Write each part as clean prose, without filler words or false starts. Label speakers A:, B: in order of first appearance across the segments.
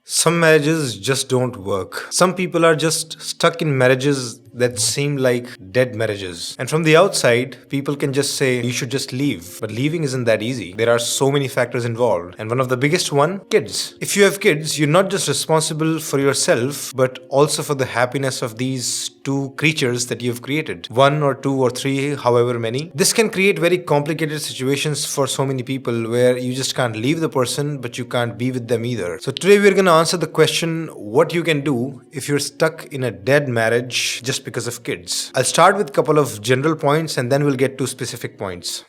A: Some marriages just don't work. Some people are just stuck in marriages that seem like dead marriages. And from the outside, people can just say, you should just leave. But leaving isn't that easy. There are so many factors involved. And one of the biggest one, kids. If you have kids, you're not just responsible for yourself, but also for the happiness of these two creatures that you've created. One or two or three, however many. This can create very complicated situations for so many people where you just can't leave the person, but you can't be with them either. So today we're gonna answer the question what you can do if you're stuck in a dead marriage just because of kids. I'll start with a couple of general points and then we'll get to specific points.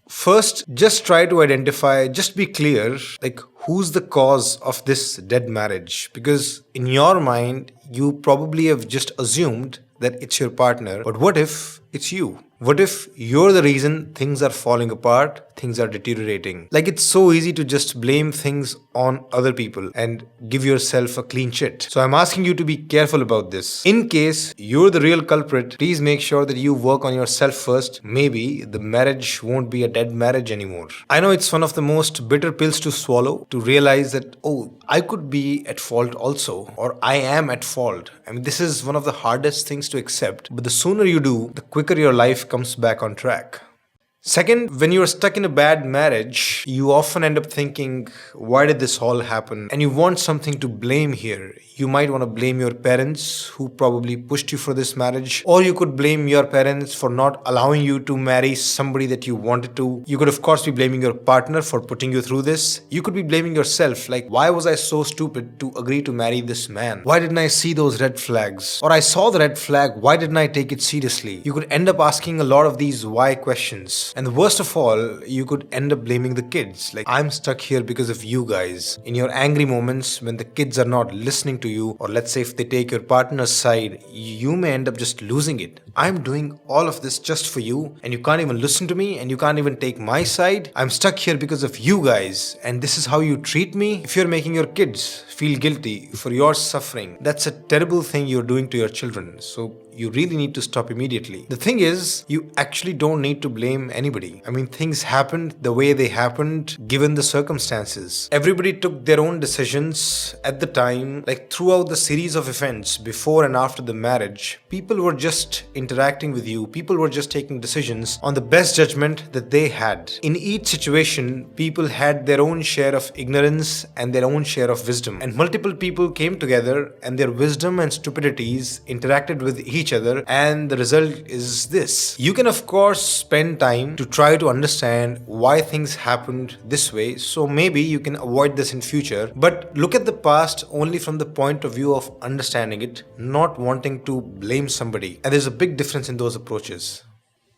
A: First, just try to identify, just be clear, like who's the cause of this dead marriage? Because in your mind, you probably have just assumed that it's your partner. But what if it's you? What if you're the reason things are falling apart, things are deteriorating? Like it's so easy to just blame things on other people and give yourself a clean sheet. So I'm asking you to be careful about this. In case you're the real culprit, please make sure that you work on yourself first. Maybe the marriage won't be a dead marriage anymore. I know it's one of the most bitter pills to swallow, to realize that, oh, I could be at fault also, or I am at fault. I mean, this is one of the hardest things to accept, but the sooner you do, the quicker your life comes back on track. Second, when you're stuck in a bad marriage, you often end up thinking, why did this all happen? And you want something to blame here. You might want to blame your parents who probably pushed you for this marriage, or you could blame your parents for not allowing you to marry somebody that you wanted to. You could of course be blaming your partner for putting you through this. You could be blaming yourself, like, why was I so stupid to agree to marry this man? Why didn't I see those red flags? Or I saw the red flag, why didn't I take it seriously? You could end up asking a lot of these why questions. And the worst of all, you could end up blaming the kids. Like, I'm stuck here because of you guys. In your angry moments, when the kids are not listening to you, or let's say if they take your partner's side, you may end up just losing it. I'm doing all of this just for you, and you can't even listen to me, and you can't even take my side. I'm stuck here because of you guys, and this is how you treat me? If you're making your kids feel guilty for your suffering, that's a terrible thing you're doing to your children. So you really need to stop immediately. The thing is, you actually don't need to blame anybody. I mean, things happened the way they happened given the circumstances. Everybody took their own decisions at the time. Like throughout the series of events before and after the marriage, people were just interacting with you. People were just taking decisions on the best judgment that they had. In each situation, people had their own share of ignorance and their own share of wisdom. And multiple people came together and their wisdom and stupidities interacted with each other, and the result is this. You can of course spend time to try to understand why things happened this way, so maybe you can avoid this in future, but look at the past only from the point of view of understanding it, not wanting to blame somebody. And there's a big difference in those approaches.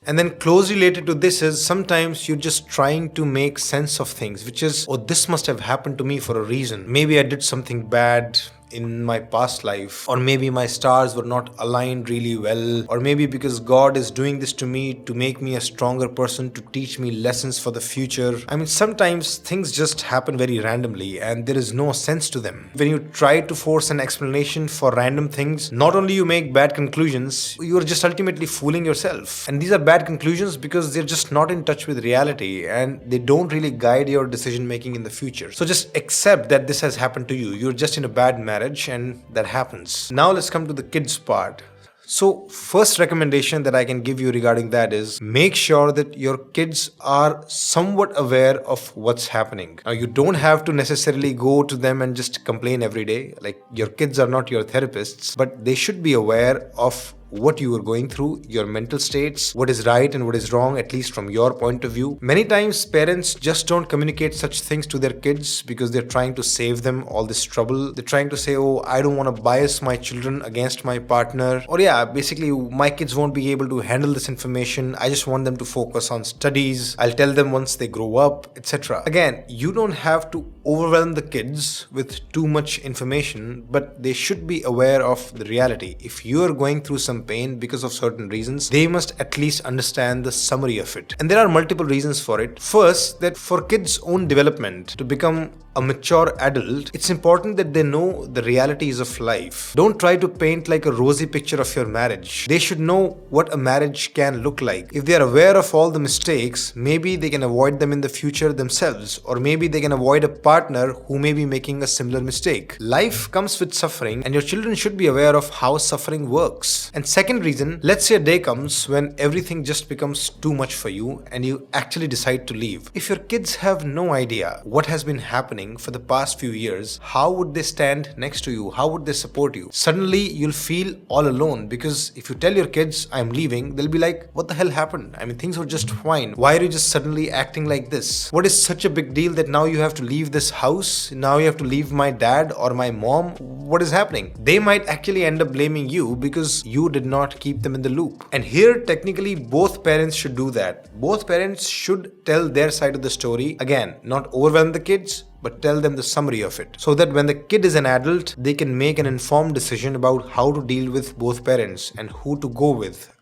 A: And then close related to this is sometimes you're just trying to make sense of things, which is, oh, this must have happened to me for a reason. Maybe I did something bad in my past life, or maybe my stars were not aligned really well, or maybe because God is doing this to me to make me a stronger person, to teach me lessons for the future. I mean, sometimes things just happen very randomly and there is no sense to them. When you try to force an explanation for random things, not only you make bad conclusions, you are just ultimately fooling yourself. And these are bad conclusions because they're just not in touch with reality and they don't really guide your decision making in the future. So just accept that this has happened to you. You're just in a bad marriage and that happens. Now let's come to the kids part. So first recommendation that I can give you regarding that is make sure that your kids are somewhat aware of what's happening. Now you don't have to necessarily go to them and just complain every day. Like, your kids are not your therapists, but they should be aware of what you are going through, your mental states, what is right and what is wrong, at least from your point of view. Many times parents just don't communicate such things to their kids because they're trying to save them all this trouble. They're trying to say, oh, I don't want to bias my children against my partner, or yeah, basically my kids won't be able to handle this information. I just want them to focus on studies. I'll tell them once they grow up, etc. Again, you don't have to overwhelm the kids with too much information, but they should be aware of the reality. If you are going through some pain because of certain reasons, they must at least understand the summary of it. And there are multiple reasons for it. First, that for kids' own development, to become a mature adult, it's important that they know the realities of life. Don't try to paint like a rosy picture of your marriage. They should know what a marriage can look like. If they are aware of all the mistakes, maybe they can avoid them in the future themselves, or maybe they can avoid a partner who may be making a similar mistake. Life comes with suffering, and your children should be aware of how suffering works. And second reason, let's say a day comes when everything just becomes too much for you and you actually decide to leave. If your kids have no idea what has been happening for the past few years, how would they stand next to you? How would they support you? Suddenly you'll feel all alone, because if you tell your kids I'm leaving, they'll be like, what the hell happened? I mean, things were just fine. Why are you just suddenly acting like this? What is such a big deal that now you have to leave this house? Now you have to leave my dad or my mom? What is happening? They might actually end up blaming you because you did not keep them in the loop. And here, technically, both parents should do that. Both parents should tell their side of the story. Again, not overwhelm the kids, but tell them the summary of it, so that when the kid is an adult, they can make an informed decision about how to deal with both parents and who to go with.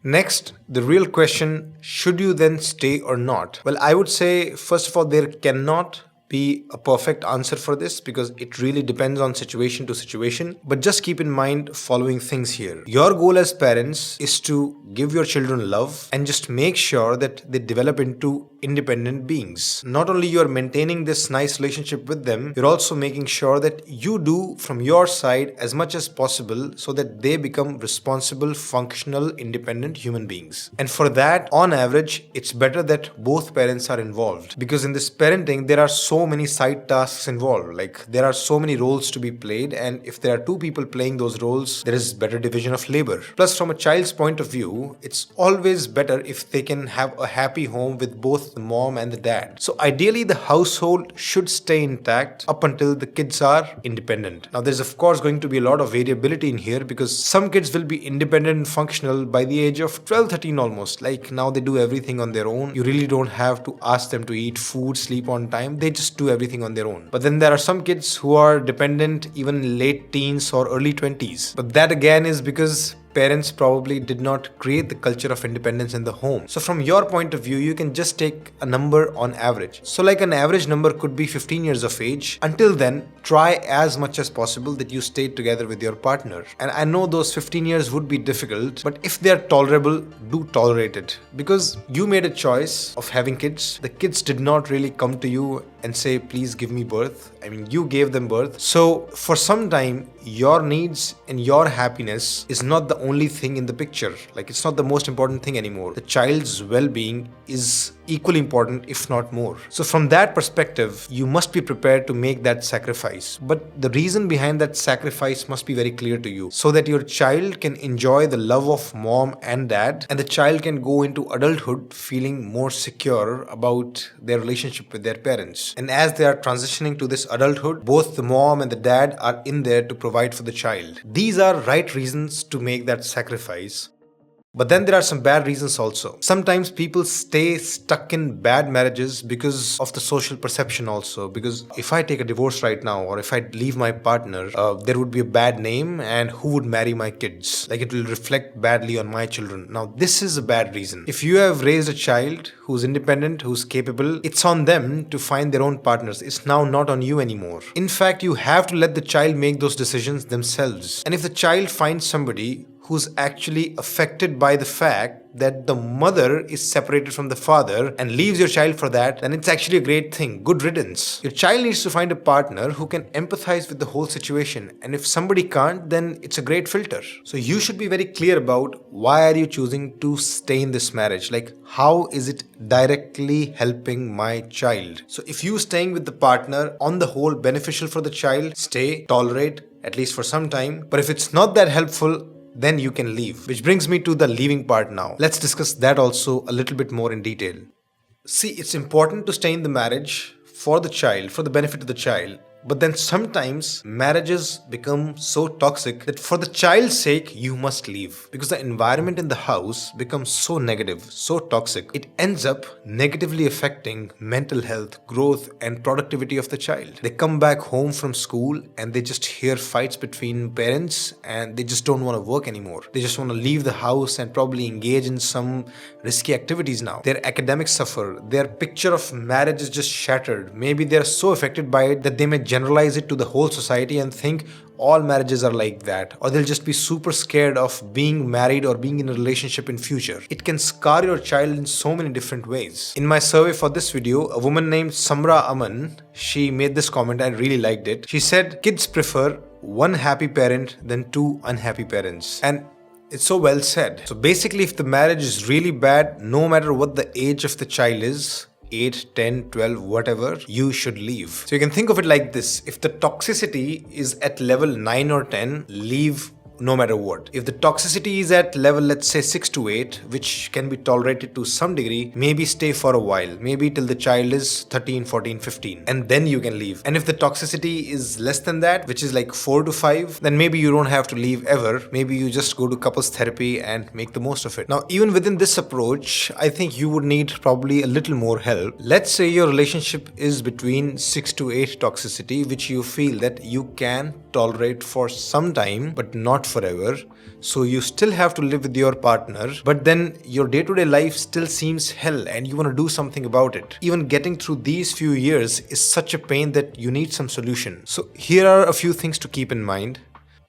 A: Next, the real question, should you then stay or not? Well, I would say, first of all, there cannot be a perfect answer for this, because it really depends on situation to situation. But just keep in mind following things here. Your goal as parents is to give your children love and just make sure that they develop into independent beings. Not only you're maintaining this nice relationship with them, you're also making sure that you do from your side as much as possible so that they become responsible, functional, independent human beings. And for that, on average, it's better that both parents are involved, because in this parenting, there are so many side tasks involved. Like, there are so many roles to be played, and if there are two people playing those roles, there is better division of labor. Plus, from a child's point of view, it's always better if they can have a happy home with both the mom and the dad. So ideally, the household should stay intact up until the kids are independent. Now, there's of course going to be a lot of variability in here, because some kids will be independent and functional by the age of 12, 13 almost. Like, now they do everything on their own. You really don't have to ask them to eat food, sleep on time. They just do everything on their own. But then there are some kids who are dependent even late teens or early 20s. But that again is because parents probably did not create the culture of independence in the home. So from your point of view, you can just take a number on average. So like an average number could be 15 years of age. Until then, try as much as possible that you stay together with your partner. And I know those 15 years would be difficult, but if they are tolerable, do tolerate it. Because you made a choice of having kids. The kids did not really come to you and say, please give me birth. I mean, you gave them birth. So for some time, your needs and your happiness is not the only thing in the picture. Like, it's not the most important thing anymore. The child's well-being is equally important, if not more. So from that perspective, you must be prepared to make that sacrifice. But the reason behind that sacrifice must be very clear to you, so that your child can enjoy the love of mom and dad, and the child can go into adulthood feeling more secure about their relationship with their parents. And as they are transitioning to this adulthood, both the mom and the dad are in there to provide for the child. These are right reasons to make that sacrifice. But then there are some bad reasons also. Sometimes people stay stuck in bad marriages because of the social perception also. Because if I take a divorce right now, or if I leave my partner, there would be a bad name, and who would marry my kids? Like, it will reflect badly on my children. Now, this is a bad reason. If you have raised a child who's independent, who's capable, it's on them to find their own partners. It's now not on you anymore. In fact, you have to let the child make those decisions themselves. And if the child finds somebody who's actually affected by the fact that the mother is separated from the father and leaves your child for that, then it's actually a great thing. Good riddance. Your child needs to find a partner who can empathize with the whole situation. And if somebody can't, then it's a great filter. So you should be very clear about why are you choosing to stay in this marriage? Like, how is it directly helping my child? So if you staying with the partner on the whole beneficial for the child, stay, tolerate, at least for some time. But if it's not that helpful, then you can leave. Which brings me to the leaving part now. Let's discuss that also a little bit more in detail. See, it's important to stay in the marriage for the child, for the benefit of the child. But then sometimes marriages become so toxic that for the child's sake, you must leave. Because the environment in the house becomes so negative, so toxic. It ends up negatively affecting mental health, growth, and productivity of the child. They come back home from school and they just hear fights between parents and they just don't want to work anymore. They just want to leave the house and probably engage in some risky activities now. Their academics suffer. Their picture of marriage is just shattered. Maybe they're so affected by it that they may generalize it to the whole society and think all marriages are like that, or they'll just be super scared of being married or being in a relationship in future. It can scar your child in so many different ways. In my survey for this video, a woman named Samra Aman, she made this comment and I really liked it. She said, kids prefer one happy parent than two unhappy parents. And it's so well said. So basically, if the marriage is really bad, no matter what the age of the child is, 8, 10, 12, whatever, you should leave. So you can think of it like this. If the toxicity is at level 9 or 10, leave no matter what. If the toxicity is at level, let's say 6 to 8, which can be tolerated to some degree, maybe stay for a while, maybe till the child is 13, 14, 15, and then you can leave. And if the toxicity is less than that, which is like 4 to 5, then maybe you don't have to leave ever. Maybe you just go to couples therapy and make the most of it. Now, even within this approach, I think you would need probably a little more help. Let's say your relationship is between 6 to 8 toxicity, which you feel that you can tolerate for some time, but not forever. So you still have to live with your partner, but then your day-to-day life still seems hell and you want to do something about it. Even getting through these few years is such a pain that you need some solution. So here are a few things to keep in mind.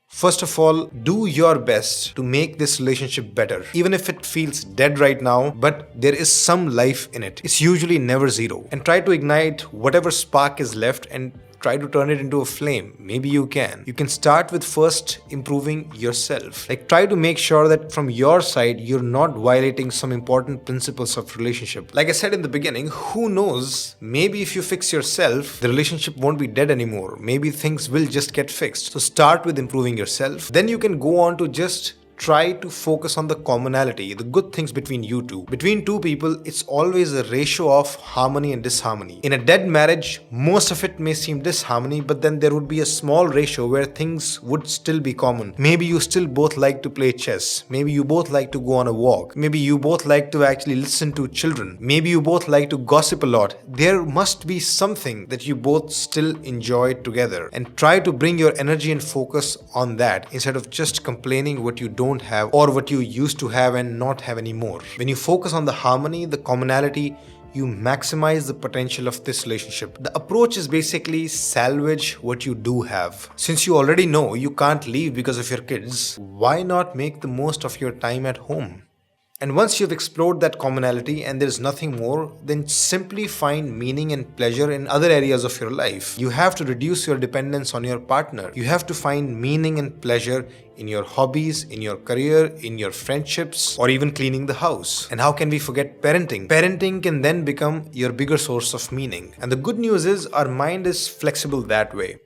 A: First of all, do your best to make this relationship better. Even if it feels dead right now, but there is some life in it. It's usually never zero. And try to ignite whatever spark is left and try to turn it into a flame. Maybe you can. You can start with first improving yourself. Like, try to make sure that from your side, you're not violating some important principles of relationship. Like I said in the beginning, who knows? Maybe if you fix yourself, the relationship won't be dead anymore. Maybe things will just get fixed. So start with improving yourself. Then you can go on to just try to focus on the commonality, the good things between you two. Between two people, it's always a ratio of harmony and disharmony. In a dead marriage, most of it may seem disharmony, but then there would be a small ratio where things would still be common. Maybe you still both like to play chess. Maybe you both like to go on a walk. Maybe you both like to actually listen to children. Maybe you both like to gossip a lot. There must be something that you both still enjoy together, and try to bring your energy and focus on that instead of just complaining what you don't have or what you used to have and not have anymore. When you focus on the harmony, the commonality, you maximize the potential of this relationship. The approach is basically salvage what you do have. Since you already know you can't leave because of your kids, why not make the most of your time at home? And once you've explored that commonality and there's nothing more, then simply find meaning and pleasure in other areas of your life. You have to reduce your dependence on your partner. You have to find meaning and pleasure in your hobbies, in your career, in your friendships, or even cleaning the house. And how can we forget parenting? Parenting can then become your bigger source of meaning. And the good news is our mind is flexible that way.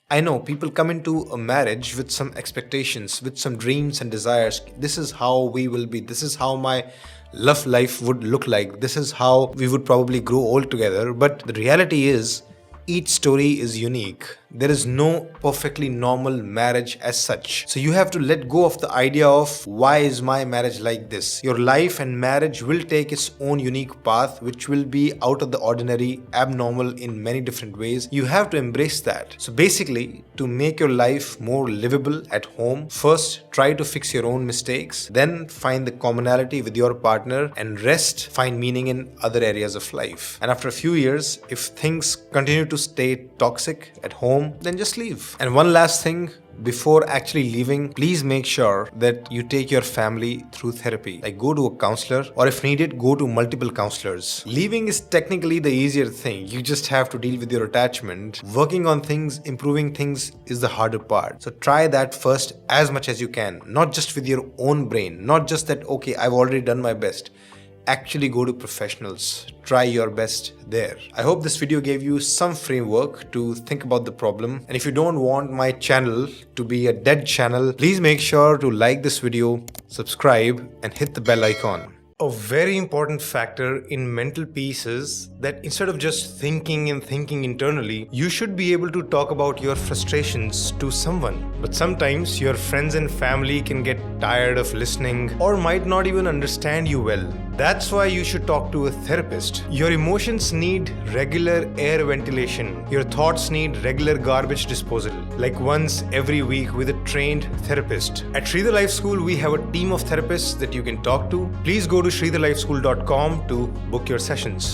A: I know people come into a marriage with some expectations, with some dreams and desires. This is how we will be. This is how my love life would look like. This is how we would probably grow old together. But the reality is, each story is unique. There is no perfectly normal marriage as such. So you have to let go of the idea of why is my marriage like this. Your life and marriage will take its own unique path, which will be out of the ordinary, abnormal in many different ways. You have to embrace that. So basically, to make your life more livable at home, first try to fix your own mistakes, then find the commonality with your partner, and rest, find meaning in other areas of life. And after a few years, if things continue to stay toxic at home, then just leave. And one last thing, before actually leaving, please make sure that you take your family through therapy. Like, go to a counselor, or if needed, go to multiple counselors. Leaving is technically the easier thing. You just have to deal with your attachment. Working on things, improving things is the harder part. So try that first as much as you can. Not just with your own brain. Not just that, okay, I've already done my best. Actually go to professionals. Try your best there. I hope this video gave you some framework to think about the problem. And if you don't want my channel to be a dead channel, please make sure to like this video, subscribe, and hit the bell icon. A very important factor in mental peace is that instead of just thinking and thinking internally, you should be able to talk about your frustrations to someone. But sometimes your friends and family can get tired of listening or might not even understand you well. That's why you should talk to a therapist. Your emotions need regular air ventilation. Your thoughts need regular garbage disposal, like once every week with a trained therapist. At Shridhar Life School, we have a team of therapists that you can talk to. Please go to shridharlifeschool.com to book your sessions.